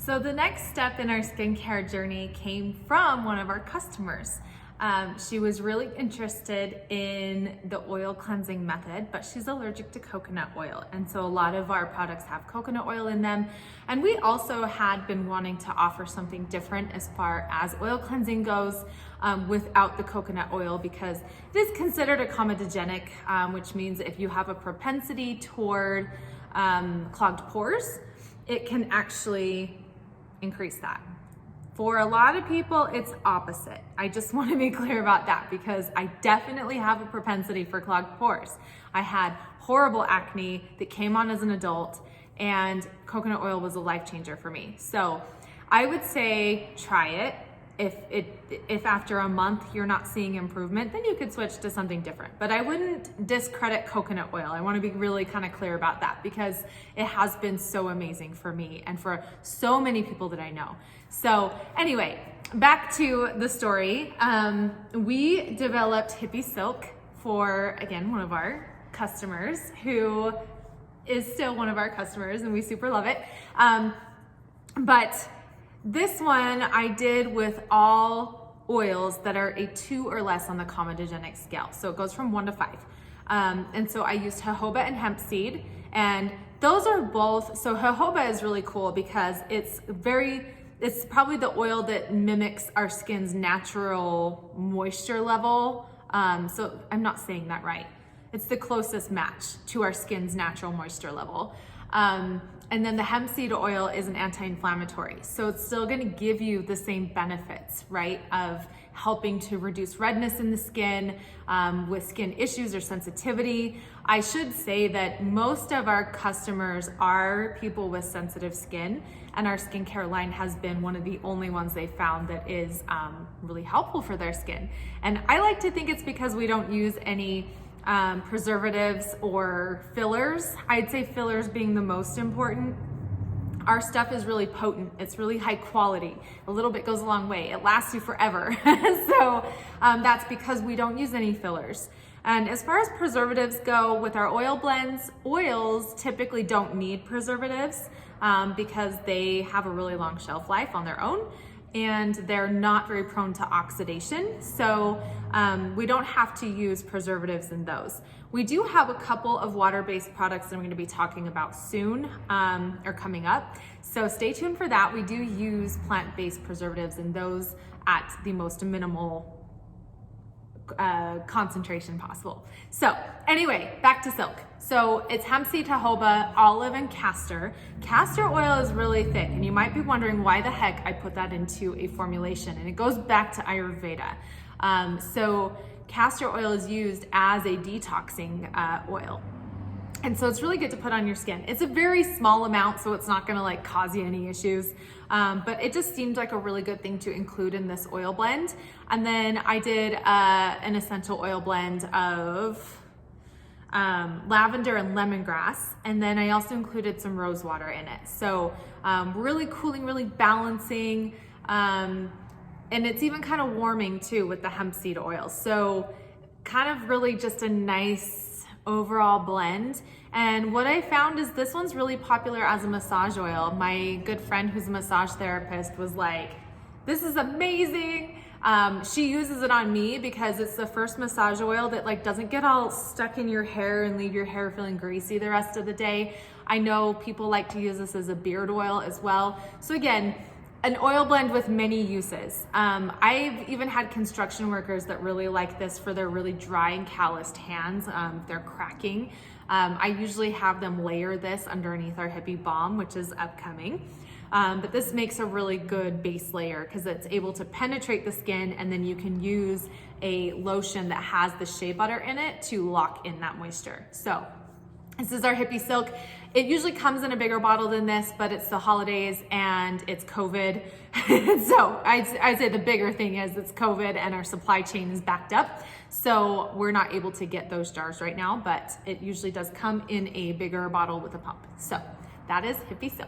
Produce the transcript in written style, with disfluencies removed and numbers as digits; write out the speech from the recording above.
So the next step in our skincare journey came from one of our customers. She was really interested in the oil cleansing method, but she's allergic to coconut oil. And so a lot of our products have coconut oil in them. And we also had been wanting to offer something different as far as oil cleansing goes without the coconut oil, because it is considered a comedogenic, which means if you have a propensity toward clogged pores, it can actually increase that. For a lot of people, it's opposite. I just want to be clear about that because I definitely have a propensity for clogged pores. I had horrible acne that came on as an adult, and coconut oil was a life changer for me. So I would say try it. If after a month you're not seeing improvement, then you could switch to something different. But I wouldn't discredit coconut oil. I want to be really kind of clear about that because it has been so amazing for me and for so many people that I know. So anyway, back to the story. We developed Hippie Silk for, again, one of our customers who is still one of our customers, and we super love it. But this one I did with all oils that are a 2 or less on the comedogenic scale. So it goes from 1 to 5. And so I used jojoba and hemp seed, and those are both, so jojoba is really cool because it's probably the oil that mimics our skin's natural moisture level. So I'm not saying that right. It's the closest match to our skin's natural moisture level. And then the hemp seed oil is an anti-inflammatory. So it's still gonna give you the same benefits, right? Of helping to reduce redness in the skin, with skin issues or sensitivity. I should say that most of our customers are people with sensitive skin, and our skincare line has been one of the only ones they found that is really helpful for their skin. And I like to think it's because we don't use any preservatives or fillers. I'd say fillers being the most important. Our stuff is really potent. It's really high quality. A little bit goes a long way. It lasts you forever. So that's because we don't use any fillers. And as far as preservatives go with our oil blends, oils typically don't need preservatives because they have a really long shelf life on their own, and they're not very prone to oxidation. So we don't have to use preservatives in those. We do have a couple of water-based products that I'm gonna be talking about soon or coming up. So stay tuned for that. We do use plant-based preservatives, and those at the most minimal concentration possible. So anyway, back to silk. So it's hemp seed, jojoba, olive, and castor. Castor oil is really thick, and you might be wondering why the heck I put that into a formulation, and it goes back to Ayurveda. So castor oil is used as a detoxing oil. And so it's really good to put on your skin. It's a very small amount, so it's not gonna like cause you any issues. But it just seemed like a really good thing to include in this oil blend. And then I did an essential oil blend of lavender and lemongrass. And then I also included some rose water in it. So really cooling, really balancing. And it's even kind of warming too with the hemp seed oil. So kind of really just a nice overall blend. And what I found is this one's really popular as a massage oil. My good friend who's a massage therapist was like, this is amazing. She uses it on me because it's the first massage oil that like doesn't get all stuck in your hair and leave your hair feeling greasy the rest of the day. I know people like to use this as a beard oil as well. So again, an oil blend with many uses. I've even had construction workers that really like this for their really dry and calloused hands. They're cracking. I usually have them layer this underneath our Hippie Balm, which is upcoming. But this makes a really good base layer because it's able to penetrate the skin, and then you can use a lotion that has the shea butter in it to lock in that moisture. So this is our Hippie Silk. It usually comes in a bigger bottle than this, but it's the holidays and it's COVID. So I'd say the bigger thing is it's COVID and our supply chain is backed up. So we're not able to get those jars right now, but it usually does come in a bigger bottle with a pump. So that is Hippie Silk.